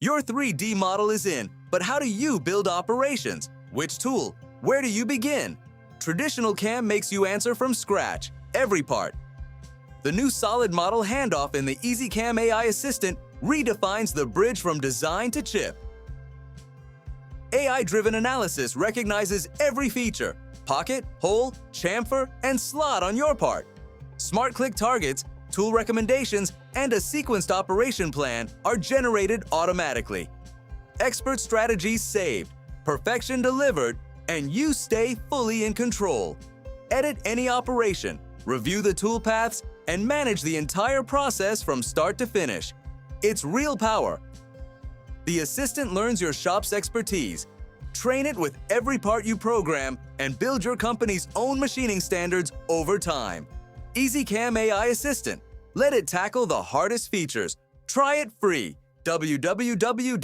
Your 3D model is in, but how do you build operations? Which tool? Where do you begin? Traditional CAM makes you answer from scratch, every part. The new solid model handoff in the EZCAM AI Assistant redefines the bridge from design to chip. AI-driven analysis recognizes every feature, pocket, hole, chamfer, and slot on your part. Smart click targets, tool recommendations, and a sequenced operation plan are generated automatically. Expert strategies saved, perfection delivered, and you stay fully in control. Edit any operation, review the toolpaths, and manage the entire process from start to finish. It's real power. The assistant learns your shop's expertise. Train it with every part you program and build your company's own machining standards over time. EZCAM AI Assistant. Let it tackle the hardest features. Try it free. www.ezcam.com